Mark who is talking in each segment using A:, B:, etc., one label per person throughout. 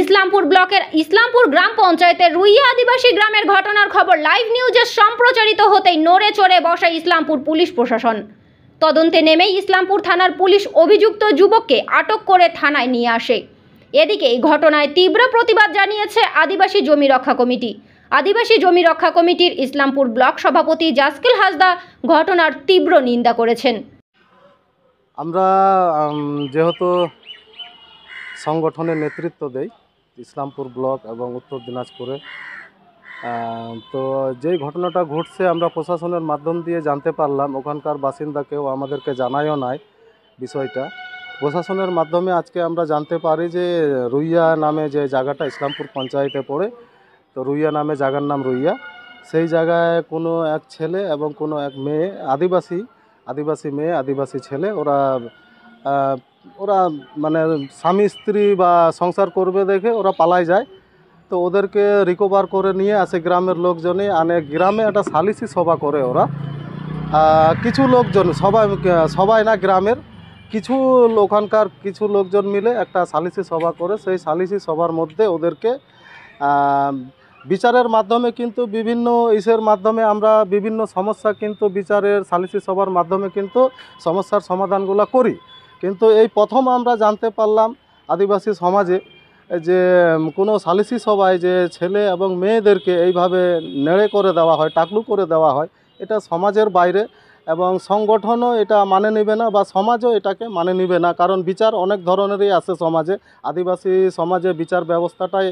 A: ইসলামপুর ব্লকের ইসলামপুর গ্রাম পঞ্চায়েতের রুইয়া আদিবাসী গ্রামের ঘটনার খবর লাইভ নিউজে সম্প্রচারিত হতেই নড়ে চড়ে বসে ইসলামপুর পুলিশ প্রশাসন। তদন্তে নেমেই ইসলামপুর থানার পুলিশ অভিযুক্ত যুবককে আটক করে থানায় নিয়ে আসে। এদিকে এই ঘটনায় তীব্র প্রতিবাদ জানিয়েছে আদিবাসী জমি রক্ষা কমিটি। আদিবাসী জমি রক্ষা কমিটির ইসলামপুর ব্লক সভাপতি জাসকেল হাসদা ঘটনার তীব্র নিন্দা করেছেন।
B: আমরা যেহেতু সংগঠনের নেতৃত্ব দেই ইসলামপুর ব্লক এবং উত্তর দিনাজপুরে, তো যেই ঘটনাটা ঘটছে আমরা প্রশাসনের মাধ্যম দিয়ে জানতে পারলাম। ওখানকার বাসিন্দাকেও আমাদেরকে জানায়ও নাই বিষয়টা। প্রশাসনের মাধ্যমে আজকে আমরা জানতে পারি যে রুইয়া নামে যে জায়গাটা ইসলামপুর পঞ্চায়েতে পড়ে, তো রুইয়া নামে জায়গার নাম রুইয়া, সেই জায়গায় কোনো এক ছেলে এবং কোনো এক মেয়ে, আদিবাসী মেয়ে আদিবাসী ছেলে, ওরা মানে স্বামী স্ত্রী বা সংসার করবে দেখে ওরা পালায় যায়। তো ওদেরকে রিকভার করে নিয়ে আসে গ্রামের লোকজনে আনে। গ্রামে একটা সালিসি সভা করে ওরা, কিছু লোকজন, সবাই না, গ্রামের কিছু ওখানকার কিছু লোকজন মিলে একটা সালিসি সভা করে। সেই সালিসি সভার মধ্যে ওদেরকে বিচারের মাধ্যমে কিন্তু বিভিন্ন ইসের মাধ্যমে আমরা বিভিন্ন সমস্যা কিন্তু বিচারের সালিসি সভার মাধ্যমে কিন্তু সমস্যার সমাধানগুলো করি। কিন্তু এই প্রথম আমরা জানতে পারলাম আদিবাসী সমাজে যে কোনো সালিসি সভায় যে ছেলে এবং মেয়েদেরকে এইভাবে নেড়ে করে দেওয়া হয়, টাকলু করে দেওয়া হয়, এটা সমাজের বাইরে এবং সংগঠনও এটা মানে নেবে না বা সমাজও এটাকে মানে নেবে না। কারণ বিচার অনেক ধরনেরই আছে সমাজে। আদিবাসী সমাজে বিচার ব্যবস্থাটাই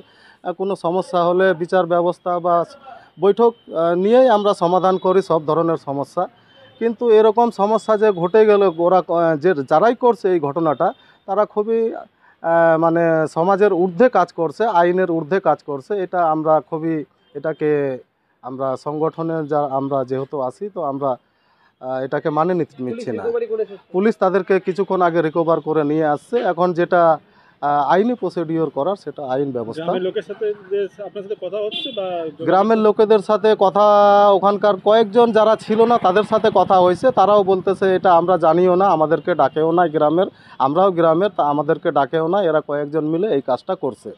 B: কোনো সমস্যা হলে বিচার ব্যবস্থা বা বৈঠক নিয়েই আমরা সমাধান করি সব ধরনের সমস্যা। কিন্তু এরকম সমস্যা যে ঘটে গেল, ওরা যারাই করছে এই ঘটনাটা, তারা খুবই মানে সমাজের ঊর্ধ্বে কাজ করছে, আইনের ঊর্ধ্বে কাজ করছে। এটা আমরা খুবই এটাকে আমরা সংগঠনের আমরা যেহেতু আছি, তো আমরা এটাকে মানে নিচ্ছি না। পুলিশ তাদেরকে কিছুক্ষণ আগে রিকভার করে নিয়ে আসছে। এখন যেটা আইনি প্রসিডিওর করার সেটা আইন ব্যবস্থা। গ্রামের লোকেদের সাথে কথা, ওখানকার কয়েকজন যারা ছিল না তাদের সাথে কথা হয়েছে। তারাও বলতেছে এটা আমরা জানিও না, আমাদেরকে ডাকেও না গ্রামের, আমরাও গ্রামের, তা আমাদেরকে ডাকেও না। এরা কয়েকজন মিলে এই কাজটা করছে।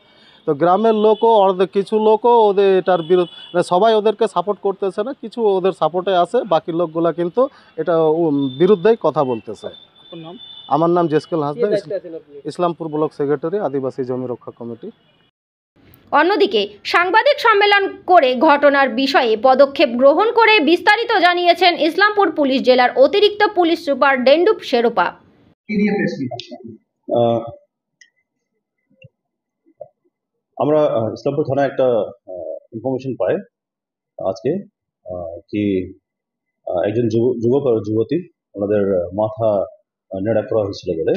B: তো গ্রামের লোকও কিছু লোকও ওদের এটার বিরুদ্ধে, সবাই ওদেরকে সাপোর্ট করতেছে না, কিছু ওদের সাপোর্টে আছে, বাকি লোকগুলা কিন্তু এটা বিরুদ্ধেই কথা বলতেছে। আমার নাম জাসকেল হাসদা, ইসলামপুর ব্লক সেক্রেটারি, আদিবাসী জমি রক্ষা কমিটি।
A: অন্যদিকে সাংবাদিক সম্মেলন করে ঘটনার বিষয়ে পদক্ষেপ গ্রহণ করে বিস্তারিত জানিয়েছেন ইসলামপুর পুলিশ জেলার অতিরিক্ত পুলিশ সুপার ডেন্ডুপ শেরোপা।
C: আমরা ইসলামপুর থানায় একটা ইনফরমেশন পাই আজকে কি একজন যুবক আর যুবতী, ওনাদের মাথা নেড়া করা হয়েছিল বলে।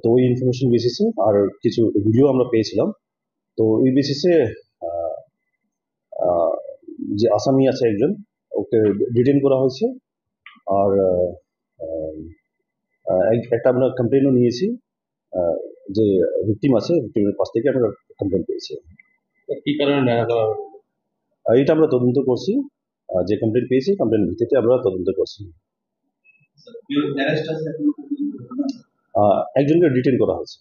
C: তো ওই ইনফরমেশন বেসিসে আর কিছু ভিডিও আমরা পেয়েছিলাম। তো এই বেসিসে যে আসামি আছে একজন, ওকে ডিটেইন করা হয়েছে। আর একটা আমরা কমপ্লেনও নিয়েছি, যে ভিকটিম আছে, ভিকটিমের পাশ থেকে আমরা কমপ্লেন পেয়েছি। কি কারণে এটা আমরা তদন্ত করছি। যে কমপ্লেন পেয়েছি, কমপ্লেন ভিত্তিতে আমরা তদন্ত করছি। একজনকে ডিটেইন করা হয়েছে।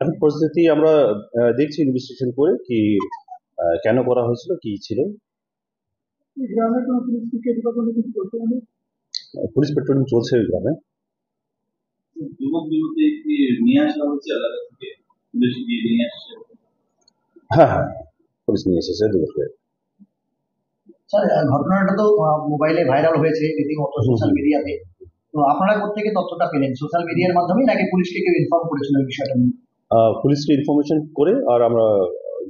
C: এখন পরিস্থিতি আমরা দেখছি ইনভেস্টিগেশন করে কি কেন করা হয়েছিল, কি ছিল। পুলিশ পেট্রোলিং চলছে ওই গ্রামে। হ্যাঁ, পুলিশ নিয়ে এসেছে যুবককে।
D: ঘটনাটা তো মোবাইলে ভাইরাল হয়েছে রীতিমতো সোশ্যাল মিডিয়াতে। তো আপনারা কোথেকে তথ্যটা পেলেন? সোশ্যাল মিডিয়ার মাধ্যমে নাকি পুলিশকে কেউ ইনফর্ম করেছিল এই বিষয়টা নিয়ে?
C: পুলিশকে ইনফরমেশন করে, আর আমরা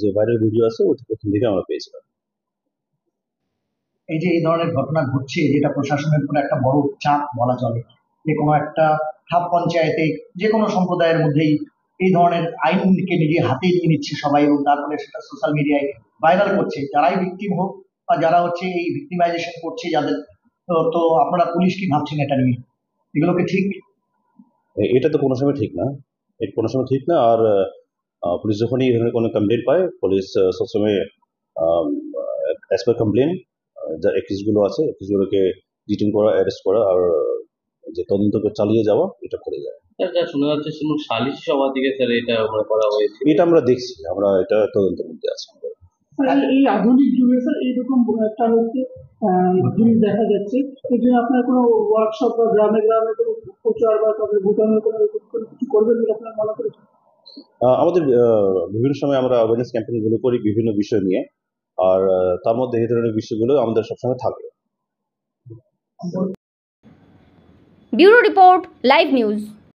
C: যে ভাইরাল ভিডিও আছে ওখান থেকে আমরা পেয়েছিলাম।
D: এই যে এই ধরনের ঘটনা ঘটছে, যেটা প্রশাসনের উপর একটা বড় চাপ বলা চলে, যে কোনো একটা খাপ পঞ্চায়েতে যে কোনো সম্প্রদায়ের মধ্যেই এই ধরনের আইনকে নিজে হাতে নিয়ে নিচ্ছে সবাই, এবং তারপরে সেটা সোশ্যাল মিডিয়ায় ভাইরাল করছে, যারাই ভিকটিম হোক বা যারা হচ্ছে এই ভিকটিমাইজেশন করছে যাদের। তো আপনারা পুলিশ কি ভাবছেন এটা নিয়ে? এগুলোকে ঠিক?
C: এটা তো কোনো সময় ঠিক না, কোনো সময় ঠিক না। আর পুলিশ যখনই এই ধরনের কোনো কমপ্লেন পায়, পুলিশ সবসময় অ্যাজ পার কমপ্লেন যা একিউজগুলো আছে, একিউজগুলোকে ডিটেইন করা, অ্যারেস্ট করা আর যে তদন্ত চালিয়ে যাওয়া, এটা করে যায়।
E: স্যার যা শোনা যাচ্ছে সালিসি সভা থেকে স্যার এটা করা হয়েছে।
C: এটা আমরা দেখছি, আমরা এটা তদন্তের মধ্যে আছি।
F: স্যার এই আধুনিক যুগে স্যার এইরকম একটা হচ্ছে জিনিস দেখা যাচ্ছে, এই জন্য আপনার কোনো ওয়ার্কশপ বা গ্রামে গ্রামে কোনো প্রচার বা তাদের ভোটানোর কোনো কিছু করবেন বলে আপনার মনে করেছেন?
C: আমাদের বিভিন্ন সময় আমরা অ্যাওয়ারনেস ক্যাম্পেইন গুলো করি বিভিন্ন বিষয় নিয়ে, আর তার মধ্যে এই ধরনের বিষয়গুলো আমাদের সবসময় থাকে।
A: Bureau report, live news.